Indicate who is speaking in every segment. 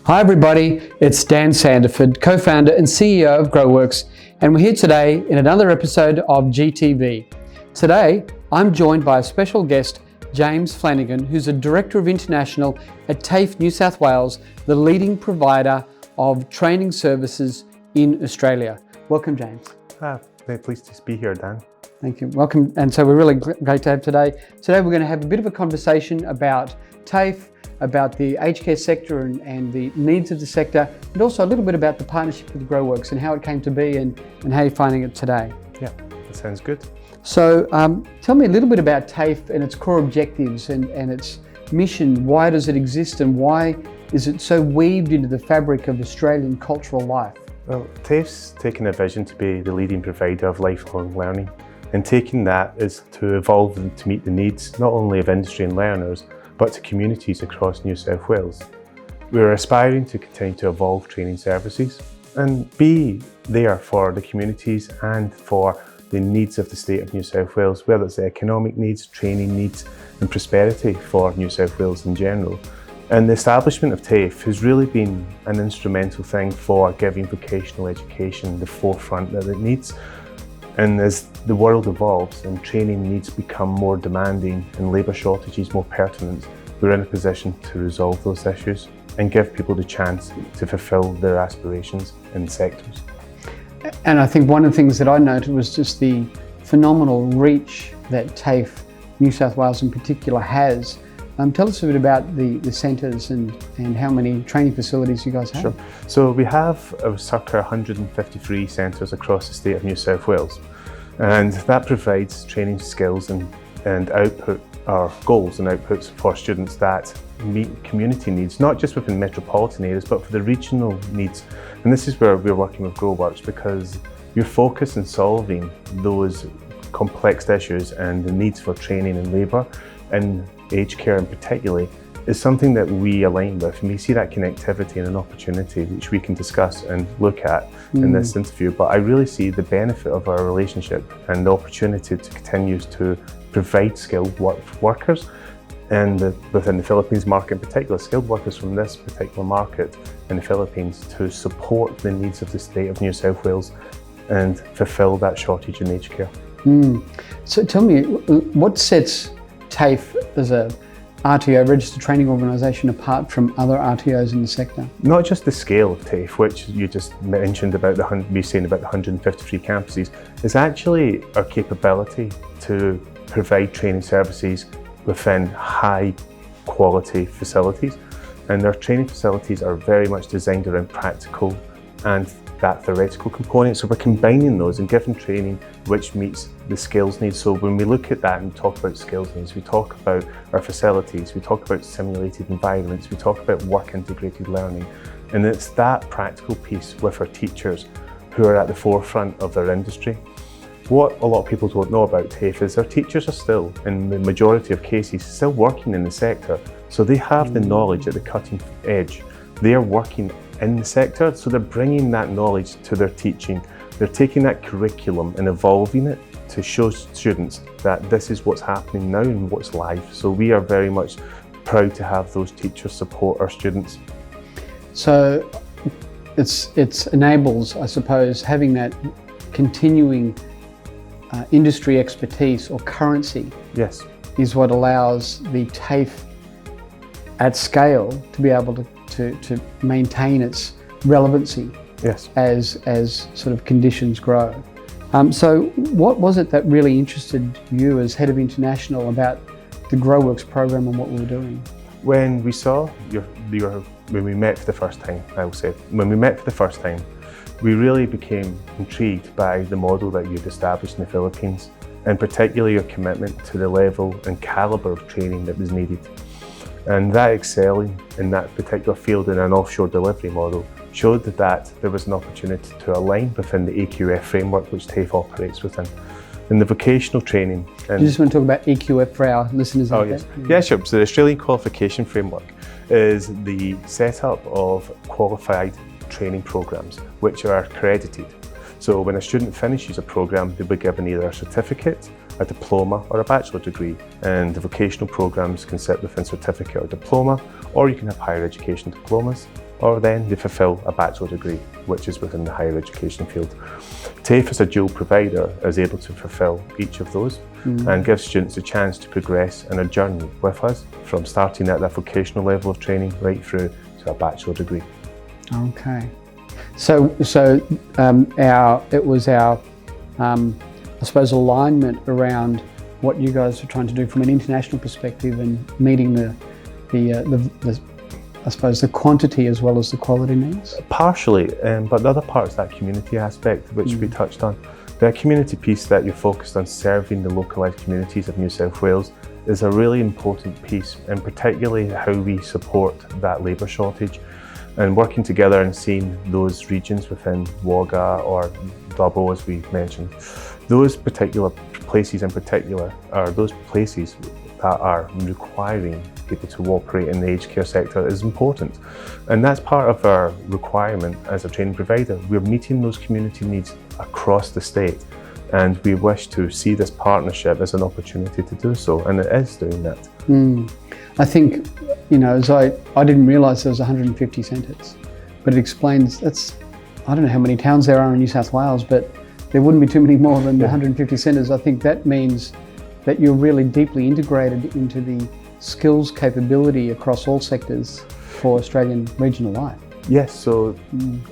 Speaker 1: Hi everybody, it's Dan Sanderford, co-founder and CEO of Groworx, and we're here today in another episode of GTV. Today, I'm joined by a special guest, James Flanagan, who's a Director of International at TAFE New South Wales, the leading provider of training services in Australia. Welcome, James.
Speaker 2: Very pleased to be here, Dan.
Speaker 1: Thank you. Welcome. And so we're really great to have today. Today we're going to have a bit of a conversation about TAFE, about the aged care sector and the needs of the sector, and also a little bit about the partnership with Groworx and how it came to be and how you're finding it today.
Speaker 2: Yeah, that sounds good.
Speaker 1: So tell me a little bit about TAFE and its core objectives and its mission. Why does it exist and why is it so weaved into the fabric of Australian cultural life?
Speaker 2: Well, TAFE's taken a vision to be the leading provider of lifelong learning, and taking that is to evolve and to meet the needs not only of industry and learners, but to communities across New South Wales. We're aspiring to continue to evolve training services and be there for the communities and for the needs of the state of New South Wales, whether it's the economic needs, training needs and prosperity for New South Wales in general. And the establishment of TAFE has really been an instrumental thing for giving vocational education the forefront that it needs. And as the world evolves and training needs become more demanding and labour shortages more pertinent, we're in a position to resolve those issues and give people the chance to fulfil their aspirations in sectors.
Speaker 1: And I think one of the things that I noted was just the phenomenal reach that TAFE New South Wales in particular has. Tell us a bit about the centres and how many training facilities you guys have.
Speaker 2: Sure. So we have circa 153 centres across the state of New South Wales, and that provides training skills and output, or goals and outputs for students that meet community needs, not just within metropolitan areas, but for the regional needs. And this is where we're working with Groworx, because we're focused on solving those complex issues and the needs for training and labour, and aged care in particular, is something that we align with, and we see that connectivity and an opportunity which we can discuss and look at in this interview. But I really see the benefit of our relationship and the opportunity to continue to provide skilled workers, and within the Philippines market in particular, skilled workers from this particular market in the Philippines, to support the needs of the state of New South Wales and fulfil that shortage in aged care.
Speaker 1: So tell me, what sets TAFE as a RTO, registered training organisation, apart from other RTOs in the sector?
Speaker 2: Not just the scale of TAFE, which you just mentioned about me saying about the 153 campuses, is actually our capability to provide training services within high quality facilities. And our training facilities are very much designed around practical and that theoretical component. So we're combining those and giving training which meets the skills needs. So when we look at that and talk about skills needs, we talk about our facilities, we talk about simulated environments, we talk about work integrated learning. And it's that practical piece with our teachers who are at the forefront of their industry. What a lot of people don't know about TAFE is our teachers are still, in the majority of cases, still working in the sector. So they have the knowledge at the cutting edge. They are working in the sector, so they're bringing that knowledge to their teaching. They're taking that curriculum and evolving it to show students that this is what's happening now and what's live. So we are very much proud to have those teachers support our students.
Speaker 1: So it enables, I suppose, having that continuing industry expertise or currency.
Speaker 2: Yes.
Speaker 1: Is what allows the TAFE at scale to be able to maintain its relevancy.
Speaker 2: Yes.
Speaker 1: As sort of conditions grow. So what was it that really interested you as head of international about the Groworx program and what we were doing?
Speaker 2: When we saw when we met for the first time, we really became intrigued by the model that you'd established in the Philippines, and particularly your commitment to the level and calibre of training that was needed. And that excelling in that particular field in an offshore delivery model showed that there was an opportunity to align within the AQF framework which TAFE operates within. In the vocational training.
Speaker 1: You just want to talk about EQF for our listeners?
Speaker 2: Oh yes. Yeah, sure. So the Australian Qualification Framework is the setup of qualified training programs which are accredited. So when a student finishes a program, they'll be given either a certificate, a diploma or a bachelor degree, and the vocational programs can sit within certificate or diploma, or you can have higher education diplomas. or then they fulfil a bachelor degree, which is within the higher education field. TAFE as a dual provider is able to fulfil each of those and gives students a chance to progress in a journey with us from starting at that vocational level of training right through to a bachelor degree.
Speaker 1: Okay. So it was our I suppose alignment around what you guys are trying to do from an international perspective and meeting the I suppose the quantity as well as the quality needs?
Speaker 2: Partially, but the other part is that community aspect which we touched on. The community piece that you're focused on serving the localised communities of New South Wales is a really important piece, and particularly how we support that labour shortage and working together and seeing those regions within Wagga or Dubbo, as we mentioned. Those particular places in particular are those places that are requiring people to operate in the aged care sector is important. And that's part of our requirement as a training provider. We're meeting those community needs across the state, and we wish to see this partnership as an opportunity to do so, and it is doing that.
Speaker 1: I think, as I didn't realise there was 150 centres, but it explains, I don't know how many towns there are in New South Wales, but there wouldn't be too many more than 150 centres. I think that means that you're really deeply integrated into the skills capability across all sectors for Australian regional life.
Speaker 2: Yes, so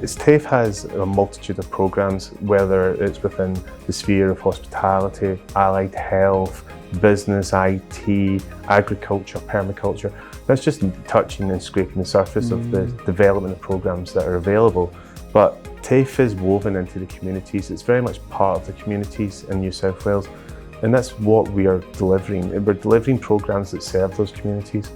Speaker 2: TAFE has a multitude of programs, whether it's within the sphere of hospitality, allied health, business, IT, agriculture, permaculture. That's just touching and scraping the surface of the development of programs that are available. But TAFE is woven into the communities. It's very much part of the communities in New South Wales. And that's what we are delivering. We're delivering programs that serve those communities.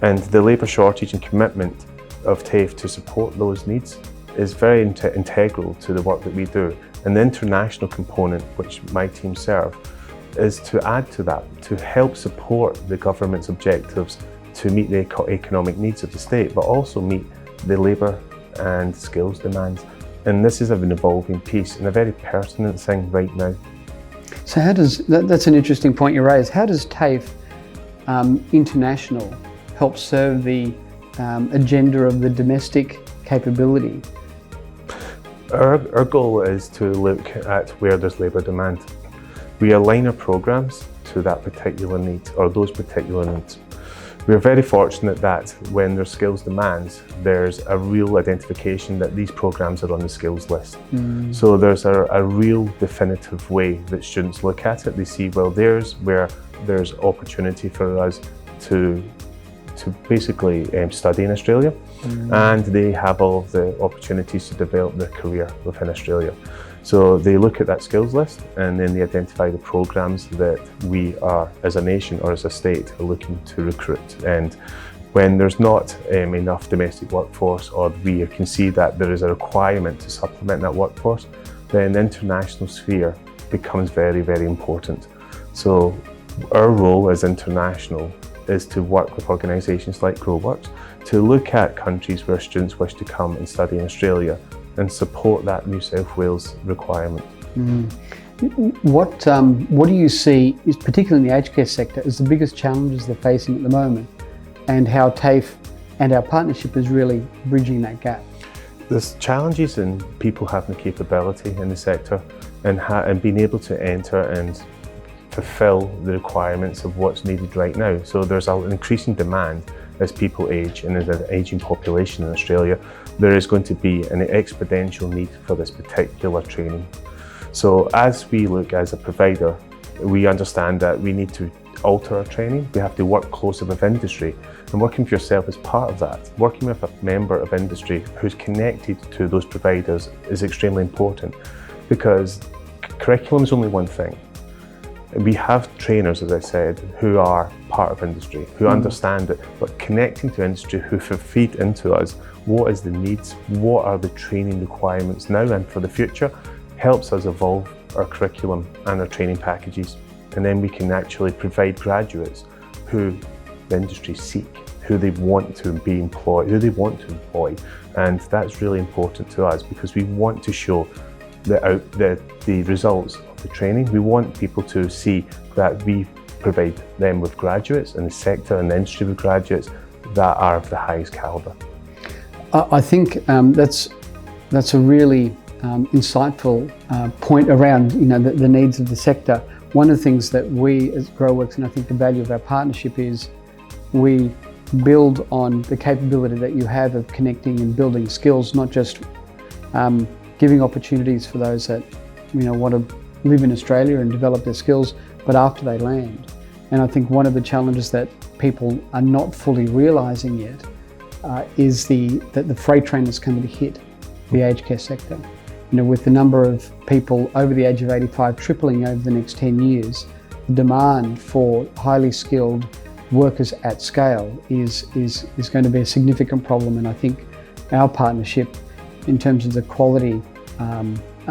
Speaker 2: And the labour shortage and commitment of TAFE to support those needs is very integral to the work that we do. And the international component, which my team serve, is to add to that, to help support the government's objectives to meet the economic needs of the state, but also meet the labour and skills demands. And this is an evolving piece and a very pertinent thing right now.
Speaker 1: So how does, that's an interesting point you raise, how does TAFE International help serve the agenda of the domestic capability?
Speaker 2: Our goal is to look at where there's labour demand. We align our programs to that particular need or those particular needs. We're very fortunate that when there's skills demands, there's a real identification that these programs are on the skills list. So there's a real definitive way that students look at it. They see, well, there's where there's opportunity for us to basically study in Australia, and they have all of the opportunities to develop their career within Australia. So they look at that skills list and then they identify the programs that we are, as a nation or as a state, are looking to recruit. And when there's not enough domestic workforce, or we can see that there is a requirement to supplement that workforce, then the international sphere becomes very, very important. So our role as international is to work with organisations like Groworx to look at countries where students wish to come and study in Australia and support that New South Wales requirement.
Speaker 1: What do you see, is particularly in the aged care sector, as the biggest challenges they're facing at the moment, and how TAFE and our partnership is really bridging that gap?
Speaker 2: There's challenges in people having the capability in the sector and being able to enter and fulfil the requirements of what's needed right now. So there's an increasing demand as people age, and as an ageing population in Australia, there is going to be an exponential need for this particular training. So as we look as a provider, we understand that we need to alter our training. We have to work closer with industry, and working for yourself is part of that. Working with a member of industry who's connected to those providers is extremely important, because curriculum is only one thing. We have trainers, as I said, who are part of industry, who understand it, but connecting to industry who feed into us what is the needs, what are the training requirements now and for the future, helps us evolve our curriculum and our training packages. And then we can actually provide graduates who the industry seek, who they want to be employed, who they want to employ. And that's really important to us, because we want to show the results of the training. We want people to see that we provide them with graduates in the sector and the industry with graduates that are of the highest calibre.
Speaker 1: I think that's a really insightful point around the needs of the sector. One of the things that we as Groworx, and I think the value of our partnership is, we build on the capability that you have of connecting and building skills, not just giving opportunities for those that want to live in Australia and develop their skills, but after they land. And I think one of the challenges that people are not fully realising yet is that the freight train is going to hit the aged care sector. With the number of people over the age of 85 tripling over the next 10 years, the demand for highly skilled workers at scale is going to be a significant problem. And I think our partnership, in terms of the quality,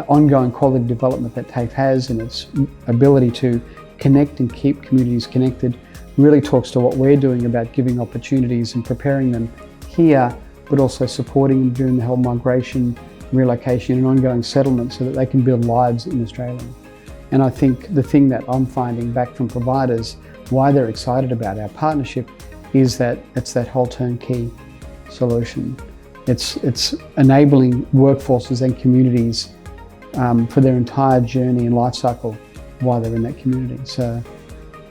Speaker 1: ongoing quality development that TAFE has and its ability to connect and keep communities connected, really talks to what we're doing about giving opportunities and preparing them here, but also supporting them during the whole migration, relocation and ongoing settlement so that they can build lives in Australia. And I think the thing that I'm finding back from providers, why they're excited about our partnership, is that it's that whole turnkey solution. It's enabling workforces and communities for their entire journey and life cycle while they're in that community. So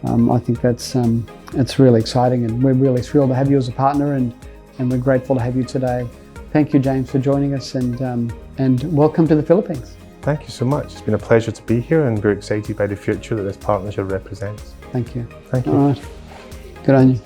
Speaker 1: I think it's really exciting, and we're really thrilled to have you as a partner, and we're grateful to have you today. Thank you, James, for joining us, and welcome to the Philippines.
Speaker 2: Thank you so much. It's been a pleasure to be here, and we're excited by the future that this partnership represents.
Speaker 1: Thank you.
Speaker 2: Thank you.
Speaker 1: All right. Good on you.